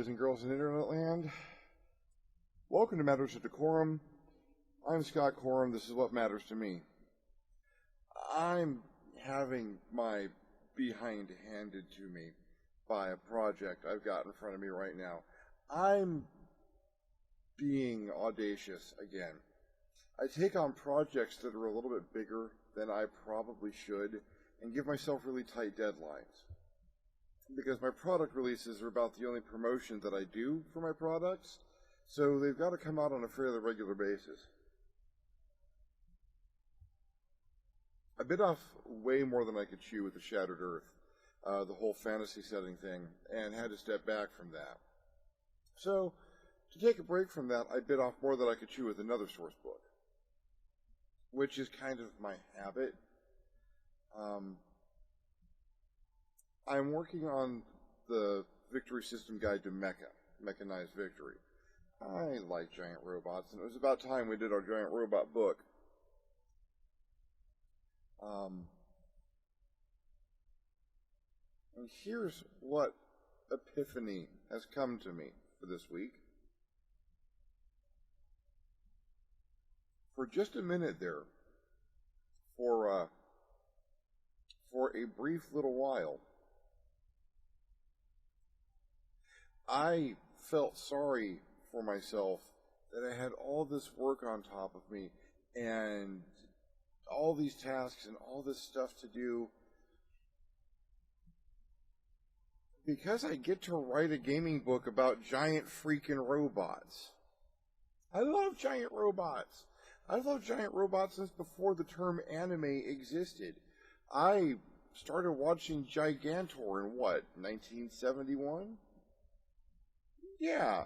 boys and girls in Internet land. Welcome to Matters of DeCorum. I'm Scott Corum. This is what matters to me. I'm having my behind handed to me by a project I've got in front of me right now. I'm being audacious again. I take on projects that are a little bit bigger than I probably should and give myself really tight deadlines. Because my product releases are about the only promotion that I do for my products, so they've got to come out on a fairly regular basis. I bit off way more than I could chew with the Shattered Earth, the whole fantasy setting thing, and had to step back from that. So, to take a break from that, I bit off more than I could chew with another source book, which is kind of my habit. I'm working on the Victory System Guide to Mechanized Victory. I like giant robots, and it was about time we did our giant robot book. And here's what epiphany has come to me for this week. For just a minute there, for a brief little while, I felt sorry for myself that I had all this work on top of me and all these tasks and all this stuff to do because I get to write a gaming book about giant freaking robots. I love giant robots. I've loved giant robots since before the term anime existed. I started watching Gigantor in what, 1971? Yeah,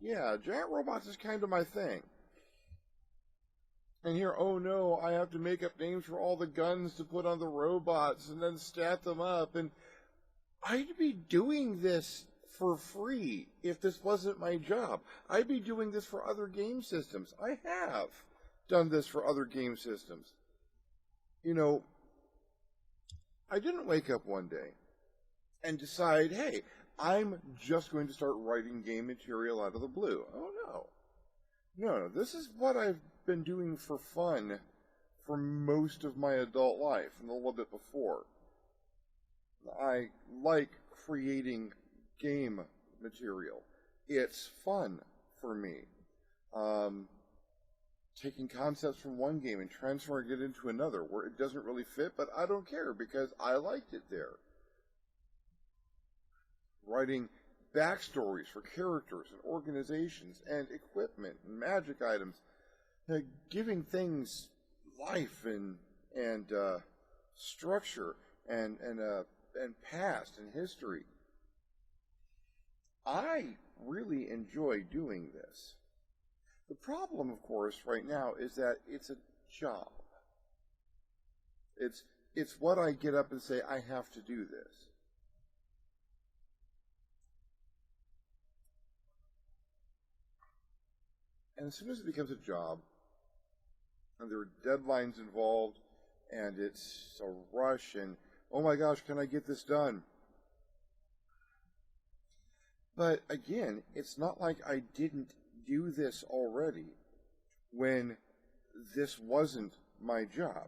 giant robots is kind of my thing. And here, oh no, I have to make up names for all the guns to put on the robots and then stat them up. And I'd be doing this for free if this wasn't my job. I'd be doing this for other game systems. I have done this for other game systems. You know, I didn't wake up one day and decide, hey, I'm just going to start writing game material out of the blue. Oh, no. No, this is what I've been doing for fun for most of my adult life and a little bit before. I like creating game material. It's fun for me. Taking concepts from one game and transferring it into another where it doesn't really fit, but I don't care because I liked it there. Writing backstories for characters and organizations and equipment and magic items, giving things life and structure and past and history. I really enjoy doing this. The problem, of course, right now is that it's a job. It's what I get up and say, I have to do this. And as soon as it becomes a job, and there are deadlines involved, and it's a rush, and, oh my gosh, can I get this done? But again, it's not like I didn't do this already when this wasn't my job.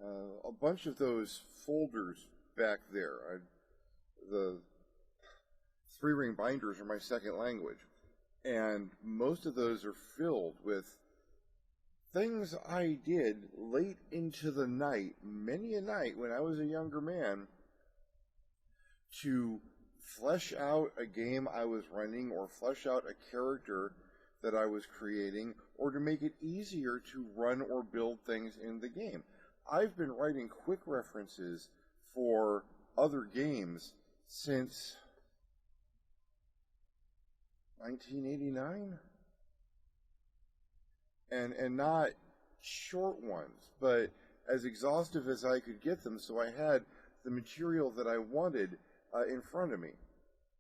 A bunch of those folders back there, the 3-ring binders are my second language. And most of those are filled with things I did late into the night, many a night when I was a younger man, to flesh out a game I was running or flesh out a character that I was creating or to make it easier to run or build things in the game. I've been writing quick references for other games since 1989, and not short ones, but as exhaustive as I could get them, so I had the material that I wanted in front of me.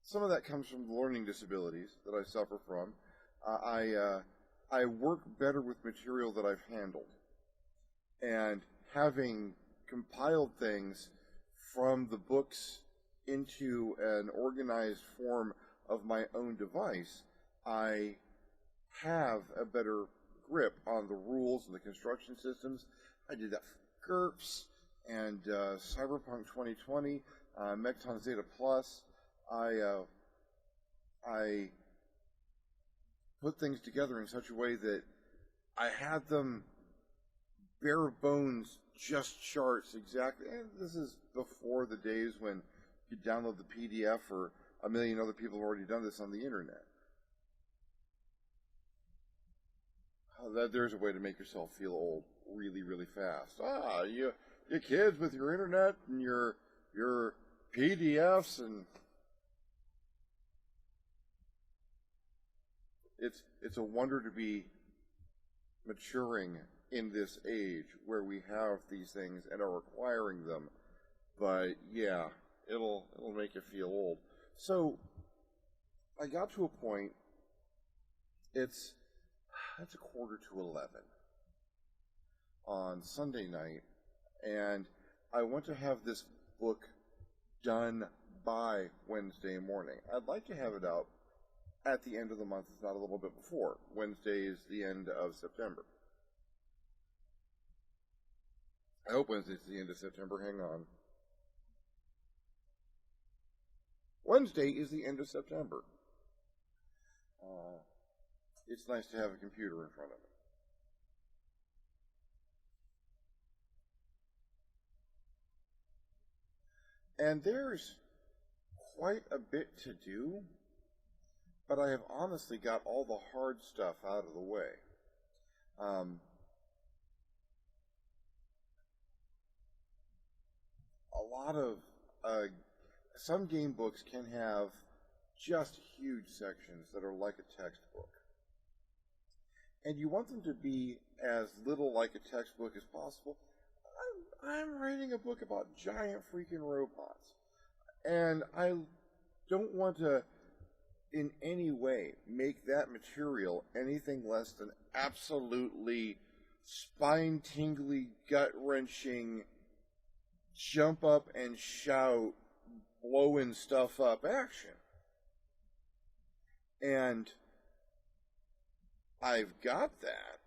Some of that comes from the learning disabilities that I suffer from. I work better with material that I've handled, and having compiled things from the books into an organized form of my own device, I have a better grip on the rules and the construction systems. I did that for GURPS and Cyberpunk 2020, Mecton Zeta Plus. I put things together in such a way that I had them bare bones, just charts exactly. And this is before the days when you download the PDF, or a million other people have already done this on the internet. There's a way to make yourself feel old really, really fast. You kids with your internet and your PDFs, and it's a wonder to be maturing in this age where we have these things and are acquiring them. But yeah, it'll make you feel old. So I got to a point. It's 11:15 on Sunday night, and I want to have this book done by Wednesday morning. I'd like to have it out at the end of the month, if not a little bit before. Wednesday is the end of September. I hope Wednesday's the end of September. Hang on. Wednesday is the end of September. It's nice to have a computer in front of me. And there's quite a bit to do, but I have honestly got all the hard stuff out of the way. A lot of some game books can have just huge sections that are like a textbook. And you want them to be as little like a textbook as possible. I'm writing a book about giant freaking robots. And I don't want to in any way make that material anything less than absolutely spine-tingly, gut-wrenching, jump up and shout, blowing stuff up action. And I've got that.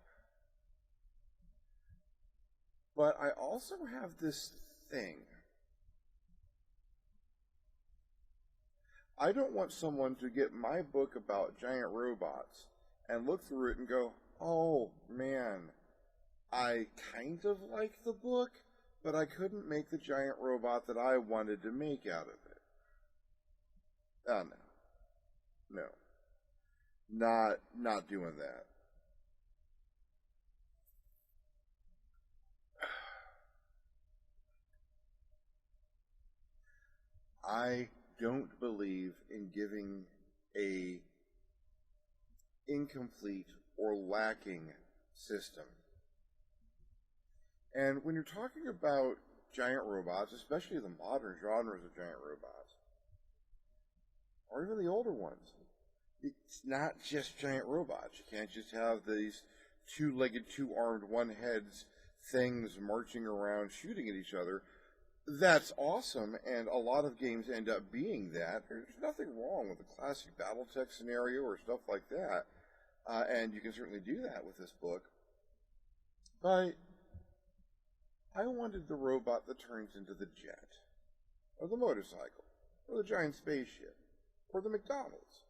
But I also have this thing. I don't want someone to get my book about giant robots and look through it and go, oh man, I kind of like the book, but I couldn't make the giant robot that I wanted to make out of it. Oh, no. No. Not doing that. I don't believe in giving a incomplete or lacking system. And when you're talking about giant robots, especially the modern genres of giant robots, or even the older ones, it's not just giant robots. You can't just have these two-legged, two-armed, one-heads things marching around shooting at each other. That's awesome, and a lot of games end up being that. There's nothing wrong with a classic Battletech scenario or stuff like that, and you can certainly do that with this book. But I wanted the robot that turns into the jet, or the motorcycle, or the giant spaceship, or the McDonald's.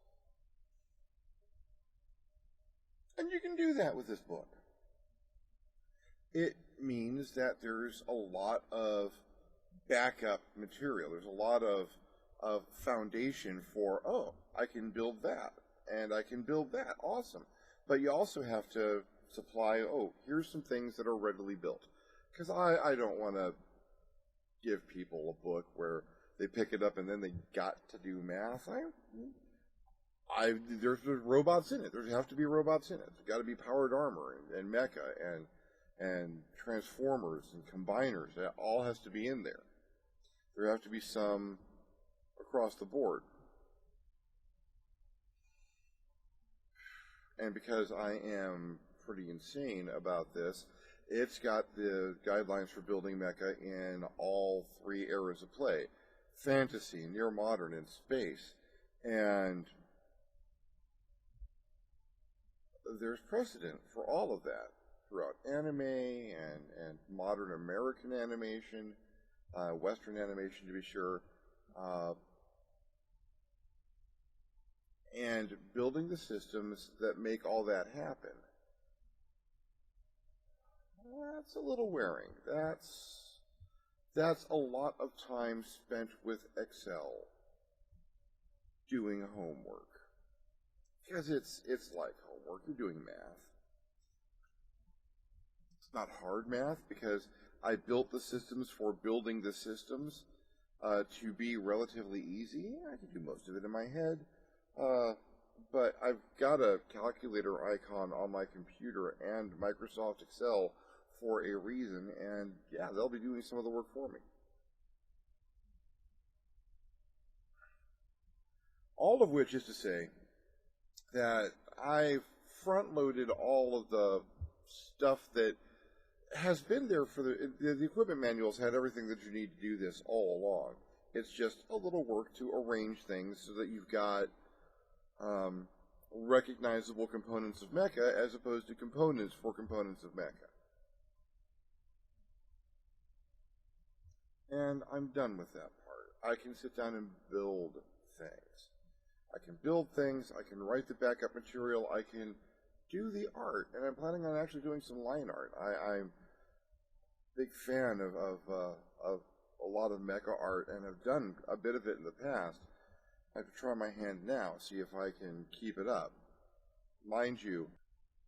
And you can do that with this book. It means that there's a lot of backup material. There's a lot of foundation for, oh, I can build that, and I can build that. Awesome. But you also have to supply, oh, here's some things that are readily built. Because I don't want to give people a book where they pick it up and then they got to do math. There's robots in it. There have to be robots in it. There's got to be powered armor and mecha and transformers and combiners. That all has to be in there. There have to be some across the board. And because I am pretty insane about this, it's got the guidelines for building mecha in all three eras of play. fantasy, near modern, and space. And there's precedent for all of that throughout anime and modern American animation, Western animation to be sure, and building the systems that make all that happen. That's a little wearing. That's a lot of time spent with Excel doing homework. Because it's like homework, you're doing math. It's not hard math because I built the systems for building the systems to be relatively easy. I can do most of it in my head. But I've got a calculator icon on my computer and Microsoft Excel for a reason, and yeah, they'll be doing some of the work for me. All of which is to say that I've front-loaded all of the stuff that has been there for the equipment manuals had everything that you need to do this all along. It's just a little work to arrange things so that you've got recognizable components of mecha as opposed to components for components of mecha. And I'm done with that part. I can sit down and build things. I can build things, I can write the backup material, I can do the art, and I'm planning on actually doing some line art. I'm a big fan of a lot of mecha art, and have done a bit of it in the past. I have to try my hand now, see if I can keep it up. Mind you,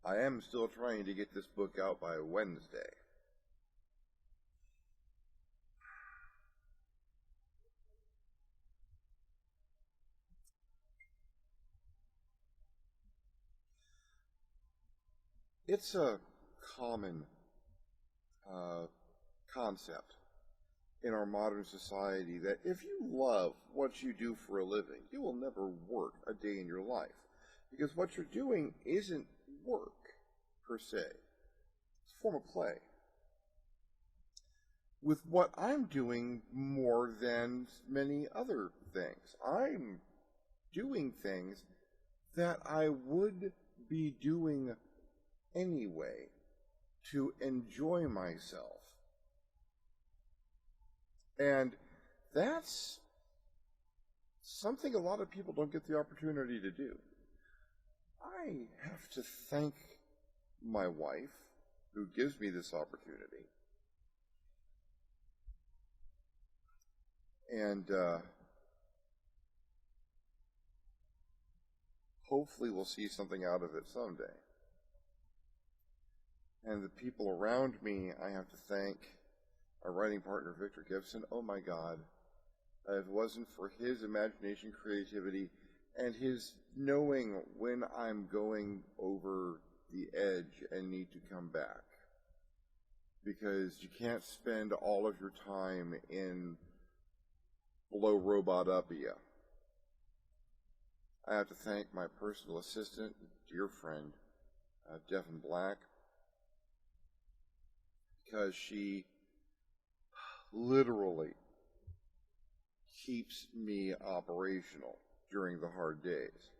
I am still trying to get this book out by Wednesday. It's a common concept in our modern society that if you love what you do for a living, you will never work a day in your life. Because what you're doing isn't work, per se. It's a form of play. With what I'm doing more than many other things. I'm doing things that I would be doing anyway to enjoy myself. And that's something a lot of people don't get the opportunity to do. I have to thank my wife, who gives me this opportunity. And hopefully we'll see something out of it someday. And the people around me, I have to thank our writing partner, Victor Gibson. Oh my God. If it wasn't for his imagination, creativity, and his knowing when I'm going over the edge and need to come back. Because you can't spend all of your time in blow robot up ya. I have to thank my personal assistant, dear friend, Devin Black, because she literally keeps me operational during the hard days.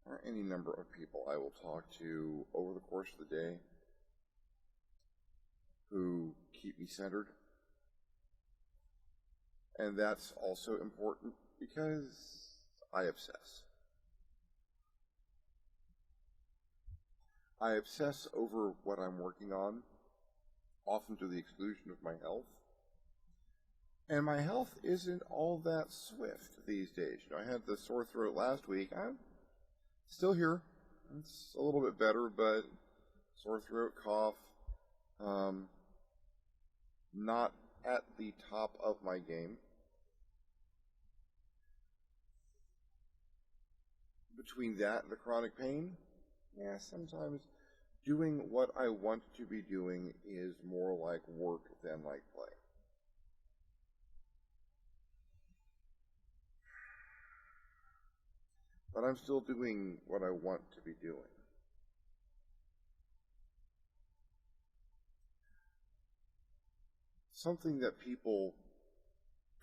There are any number of people I will talk to over the course of the day who keep me centered. And that's also important because I obsess. I obsess over what I'm working on, often to the exclusion of my health. And my health isn't all that swift these days. You know, I had the sore throat last week. I'm still here. It's a little bit better, but sore throat, cough, not at the top of my game. Between that and the chronic pain, yeah, sometimes doing what I want to be doing is more like work than like play. But I'm still doing what I want to be doing. something that people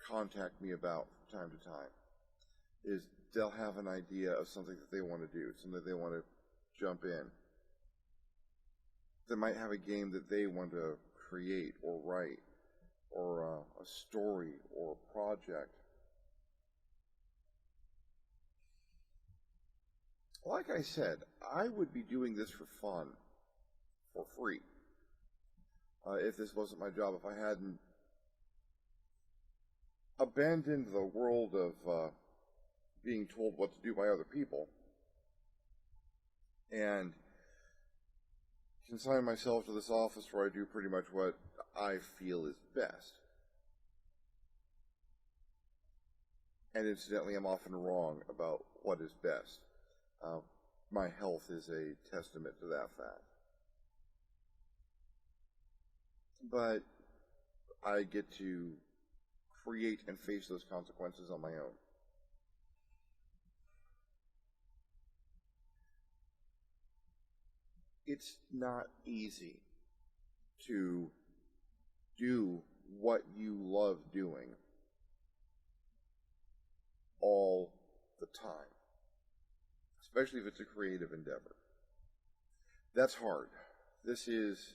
contact me about from time to time is they'll have an idea of something that they want to do, something they want to jump in. They might have a game that they want to create or write, or a story or a project. Like I said, I would be doing this for fun, for free, if this wasn't my job, if I hadn't abandoned the world of being told what to do by other people and consign myself to this office where I do pretty much what I feel is best. And incidentally, I'm often wrong about what is best. My health is a testament to that fact. But I get to create and face those consequences on my own. It's not easy to do what you love doing all the time, especially if it's a creative endeavor. That's hard. This is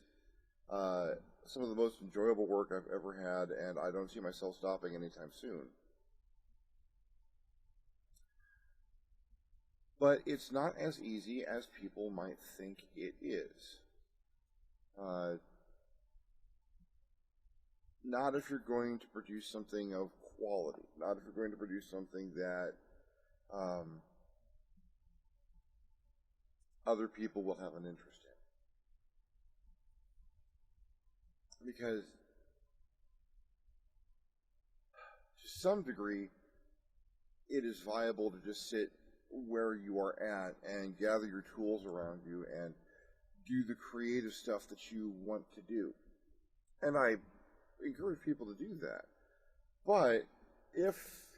some of the most enjoyable work I've ever had, and I don't see myself stopping anytime soon. But it's not as easy as people might think it is. Not if you're going to produce something of quality, not if you're going to produce something that other people will have an interest in. Because to some degree, it is viable to just sit where you are at and gather your tools around you and do the creative stuff that you want to do. And I encourage people to do that. But if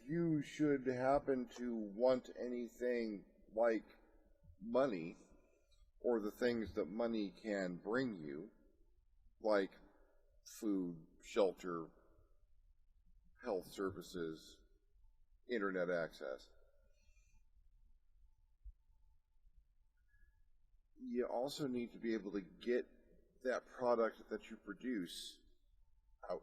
you should happen to want anything like money, or the things that money can bring you, like food, shelter, health services, internet access, you also need to be able to get that product that you produce out.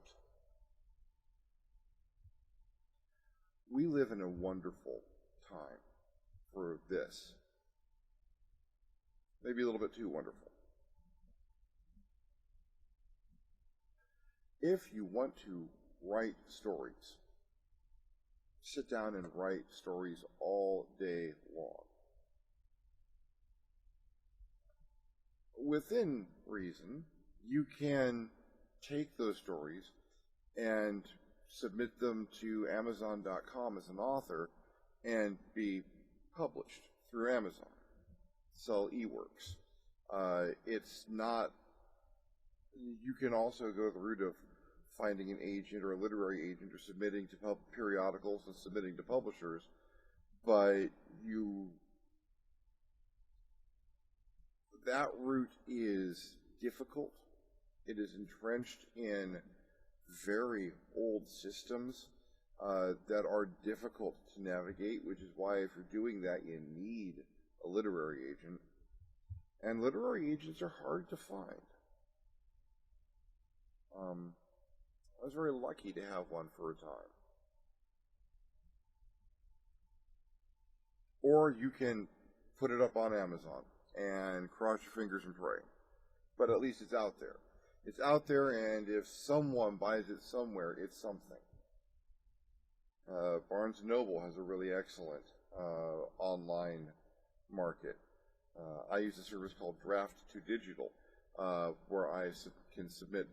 We live in a wonderful time for this. Maybe a little bit too wonderful. If you want to write stories, sit down and write stories all day long. Within reason, you can take those stories and submit them to Amazon.com as an author and be published through Amazon. Sell eWorks. It's not, you can also go the route of finding an agent or a literary agent or submitting to periodicals and submitting to publishers, but that route is difficult. It is entrenched in very old systems that are difficult to navigate, which is why if you're doing that, you need a literary agent. And literary agents are hard to find. I was very lucky to have one for a time. Or you can put it up on Amazon and cross your fingers and pray. But at least it's out there. It's out there, and if someone buys it somewhere, it's something. Barnes & Noble has a really excellent online market. I use a service called Draft to Digital, where I can submit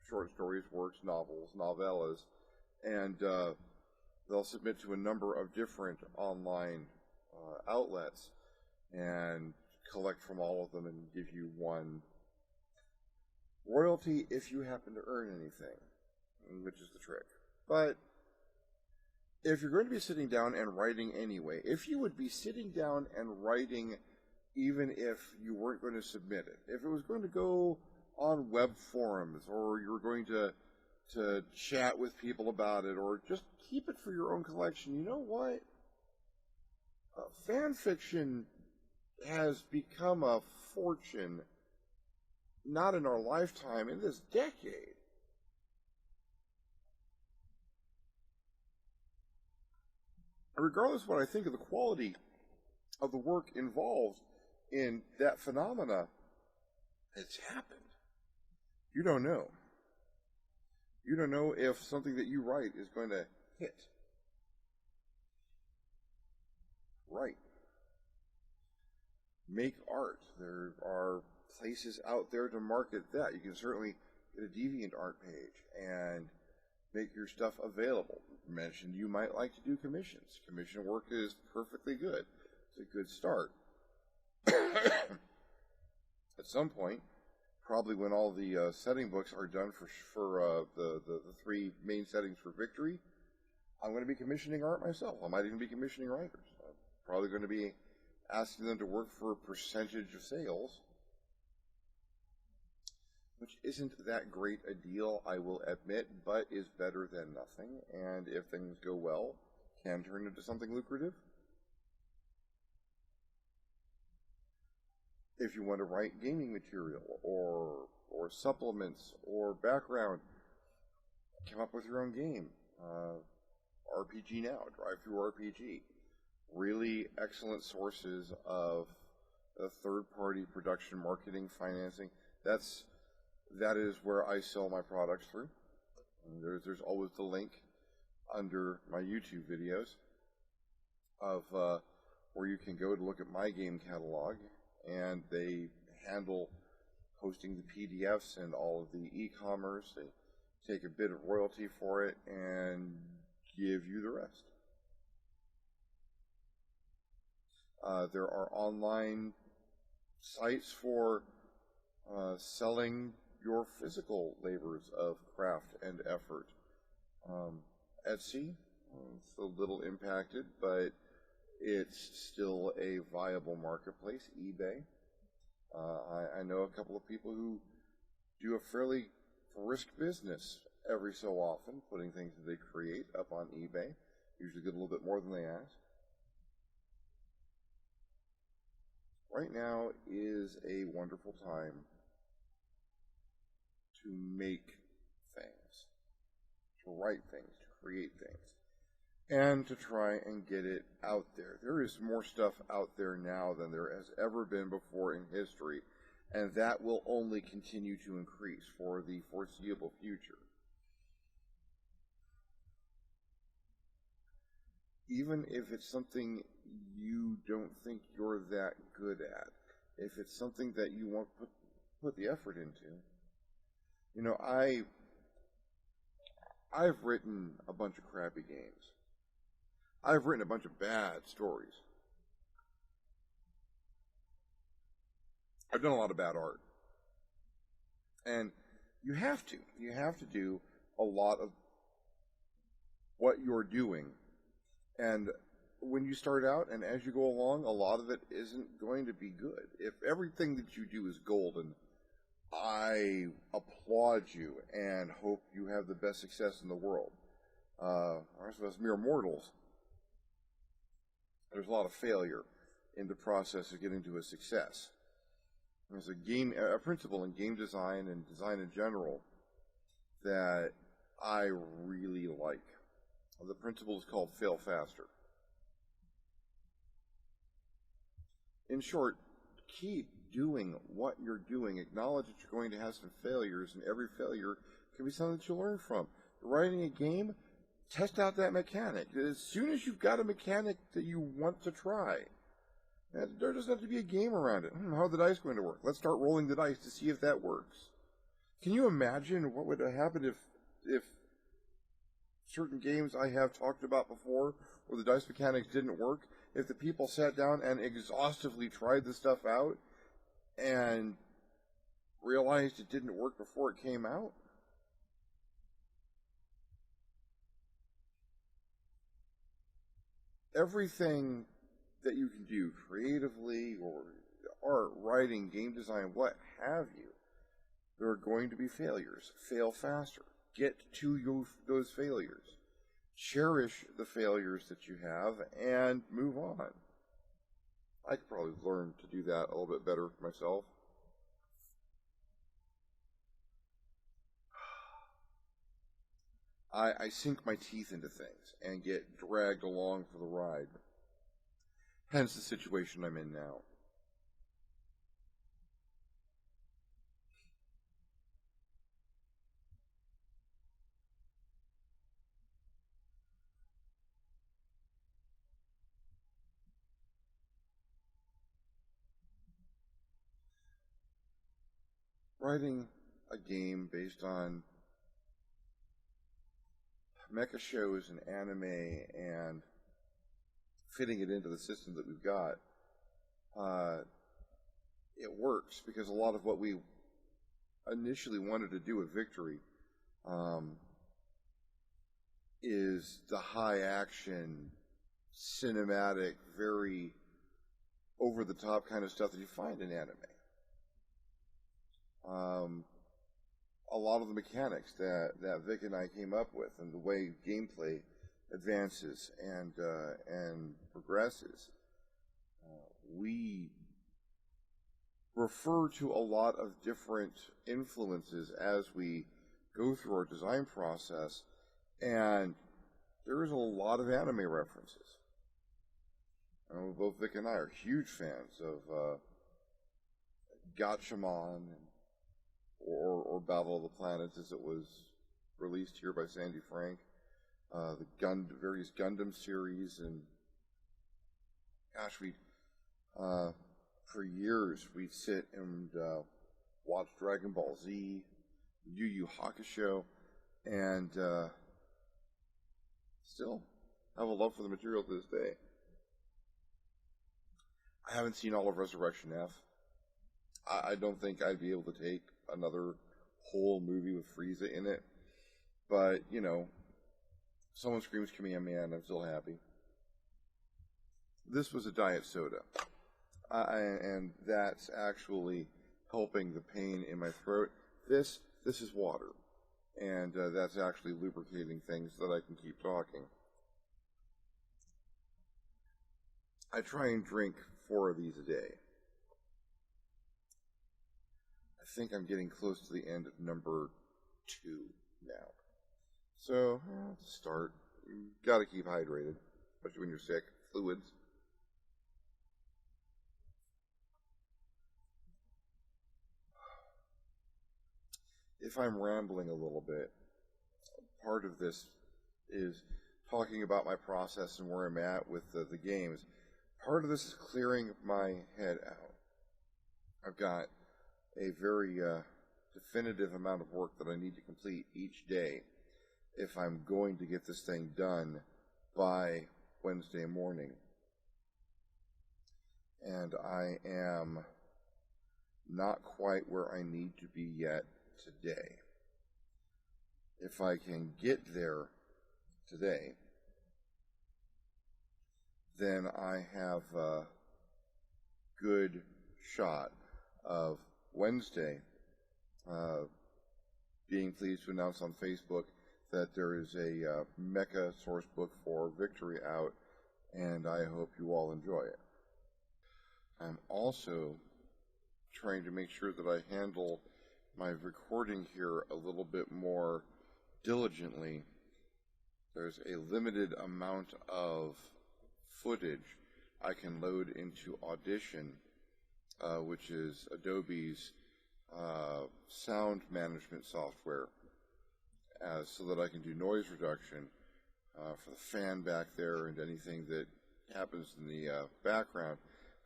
short stories, works, novels, novellas, and they'll submit to a number of different online outlets and collect from all of them and give you one royalty if you happen to earn anything, which is the trick. But if you're going to be sitting down and writing anyway, if you would be sitting down and writing even if you weren't going to submit it, if it was going to go on web forums or you were going to to chat with people about it, or just keep it for your own collection. You know what? Fan fiction has become a fortune, not in our lifetime, in this decade. Regardless of what I think of the quality of the work involved in that phenomena, it's happened. You don't know. You don't know if something that you write is going to hit. Write. Make art. There are places out there to market that. You can certainly get a DeviantArt page and make your stuff available. You mentioned you might like to do commissions. Commission work is perfectly good. It's a good start. At some point, probably when all the setting books are done for the 3 main settings for Victory, I'm going to be commissioning art myself. I might even be commissioning writers. I'm probably going to be asking them to work for a percentage of sales, which isn't that great a deal, I will admit, but is better than nothing, and if things go well, can turn into something lucrative. If you want to write gaming material, or supplements, or background, come up with your own game. RPG Now, Drive-Thru RPG. Really excellent sources of third-party production, marketing, financing. That is where I sell my products through. And there's always the link under my YouTube videos of where you can go to look at my game catalog, and they handle posting the PDFs and all of the e-commerce. They take a bit of royalty for it and give you the rest. There are online sites for selling your physical labors of craft and effort. Etsy, it's a little impacted, but it's still a viable marketplace. eBay. I know a couple of people who do a fairly brisk business every so often, putting things that they create up on eBay. Usually get a little bit more than they ask. Right now is a wonderful time to make things, to write things, to create things, and to try and get it out there. There is more stuff out there now than there has ever been before in history, and that will only continue to increase for the foreseeable future. Even if it's something you don't think you're that good at, if it's something that you want to put the effort into. You know, I've written a bunch of crappy games. I've written a bunch of bad stories. I've done a lot of bad art. And you have to. You have to do a lot of what you're doing. And when you start out and as you go along, a lot of it isn't going to be good. If everything that you do is golden, I applaud you and hope you have the best success in the world. The rest of us mere mortals, there's a lot of failure in the process of getting to a success. There's a principle in game design and design in general that I really like. The principle is called fail faster. In short, keep doing what you're doing. Acknowledge that you're going to have some failures, and every failure can be something that you learn from. You're writing a game, test out that mechanic. As soon as you've got a mechanic that you want to try, there doesn't have to be a game around it. How are the dice going to work? Let's start rolling the dice to see if that works. Can you imagine what would have happened if certain games I have talked about before where the dice mechanics didn't work, if the people sat down and exhaustively tried the stuff out and realized it didn't work before it came out? Everything that you can do creatively, or art, writing, game design, what have you, there are going to be failures. Fail faster. get to those failures. Cherish the failures that you have and move on. I could probably learn to do that a little bit better myself. I sink my teeth into things and get dragged along for the ride. Hence the situation I'm in now. Writing a game based on mecha shows and anime and fitting it into the system that we've got, it works because a lot of what we initially wanted to do with Victory is the high action, cinematic, very over the top kind of stuff that you find in anime. A lot of the mechanics that Vic and I came up with and the way gameplay advances and progresses, we refer to a lot of different influences as we go through our design process, and there's a lot of anime references. Both Vic and I are huge fans of Gatchaman or Battle of the Planets as it was released here by Sandy Frank, the various Gundam series, and gosh, for years we'd sit and watch Dragon Ball Z, Yu Yu Hakusho, and still have a love for the material to this day. I haven't seen all of Resurrection F. I don't think I'd be able to take another whole movie with Frieza in it. But, you know, someone screams Kamehameha and I'm still happy. This was a diet soda. And that's actually helping the pain in my throat. This is water. And that's actually lubricating things so that I can keep talking. I try and drink 4 of these a day. I think I'm getting close to the end of number 2 now. So, to start, you gotta keep hydrated, especially when you're sick. Fluids. If I'm rambling a little bit, part of this is talking about my process and where I'm at with the games. Part of this is clearing my head out. I've got a very definitive amount of work that I need to complete each day if I'm going to get this thing done by Wednesday morning. And I am not quite where I need to be yet today. If I can get there today, then I have a good shot of Wednesday being pleased to announce on Facebook that there is a mecha source book for Victory out, and I hope you all enjoy it. I'm also trying to make sure that I handle my recording here a little bit more diligently. There's a limited amount of footage I can load into Audition, which is Adobe's sound management software, so that I can do noise reduction for the fan back there and anything that happens in the background.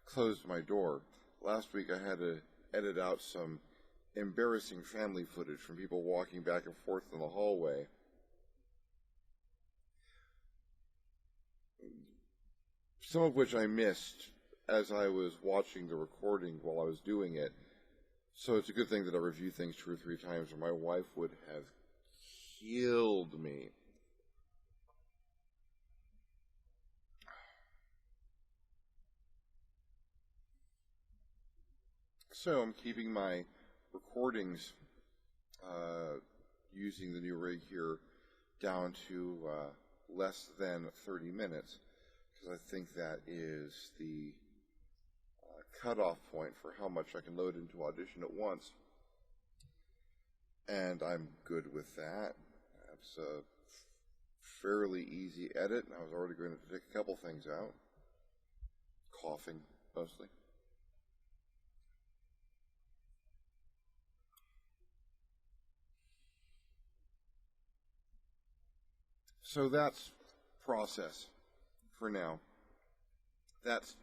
Closed my door. Last week I had to edit out some embarrassing family footage from people walking back and forth in the hallway. Some of which I missed as I was watching the recording while I was doing it. So it's a good thing that I review things 2 or 3 times, or my wife would have killed me. So I'm keeping my recordings using the new rig here down to less than 30 minutes, because I think that is the cutoff point for how much I can load into Audition at once. And I'm good with that. That's a fairly easy edit, and I was already going to take a couple things out. Coughing, mostly. So that's process for now. That's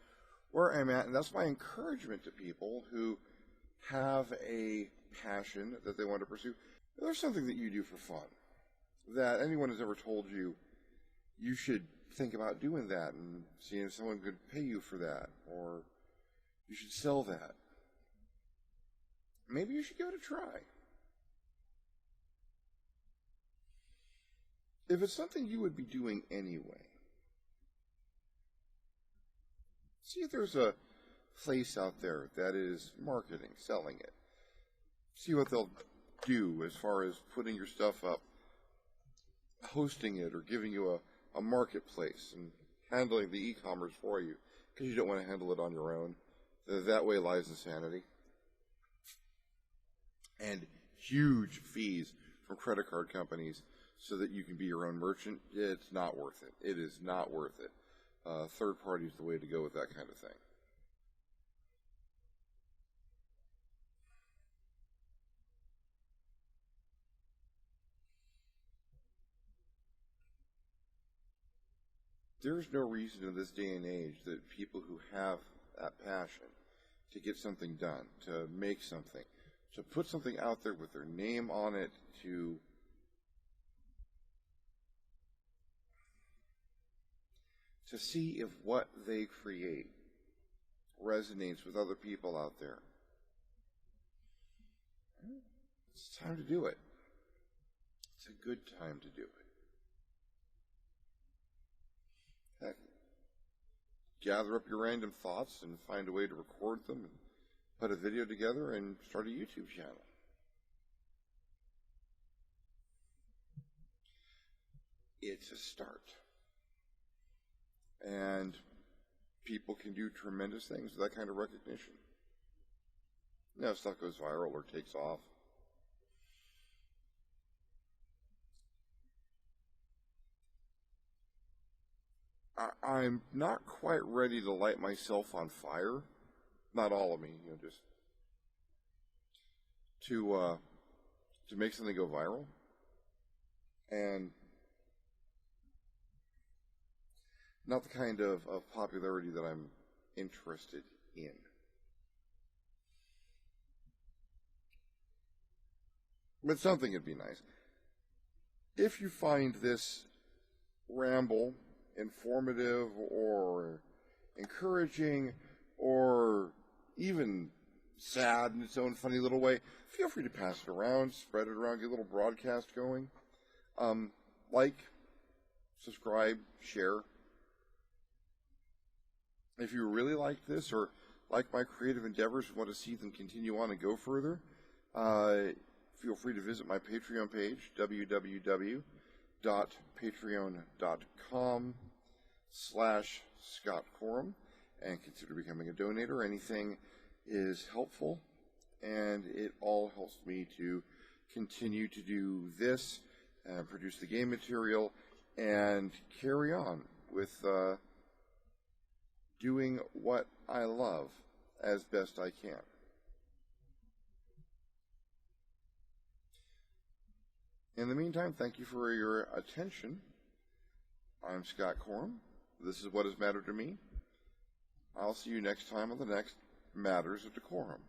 where I'm at, and that's my encouragement to people who have a passion that they want to pursue. There's something that you do for fun that anyone has ever told you you should think about doing that and seeing if someone could pay you for that, or you should sell that. Maybe you should give it a try. If it's something you would be doing anyway, see if there's a place out there that is marketing, selling it. See what they'll do as far as putting your stuff up, hosting it, or giving you a marketplace and handling the e-commerce for you, because you don't want to handle it on your own. That way lies insanity. And huge fees from credit card companies so that you can be your own merchant. It's not worth it. It is not worth it. Third party is the way to go with that kind of thing. There's no reason in this day and age that people who have that passion to get something done, to make something, to put something out there with their name on it, to see if what they create resonates with other people out there. It's time to do it. It's a good time to do it. Heck, gather up your random thoughts and find a way to record them and put a video together and start a YouTube channel. It's a start. And people can do tremendous things with that kind of recognition. Now, if stuff goes viral or takes off, I'm not quite ready to light myself on fire. Not all of me, just to make something go viral. And not the kind of popularity that I'm interested in. But something would be nice. If you find this ramble informative or encouraging or even sad in its own funny little way, feel free to pass it around, spread it around, get a little broadcast going. Like, subscribe, share. If you really like this or like my creative endeavors and want to see them continue on and go further, feel free to visit my Patreon page, www.patreon.com/ScottCorum, and consider becoming a donator. Anything is helpful, and it all helps me to continue to do this, produce the game material, and carry on with doing what I love as best I can. In the meantime, thank you for your attention. I'm Scott Corum. This is what has mattered to me. I'll see you next time on the next Matters of DeCorum.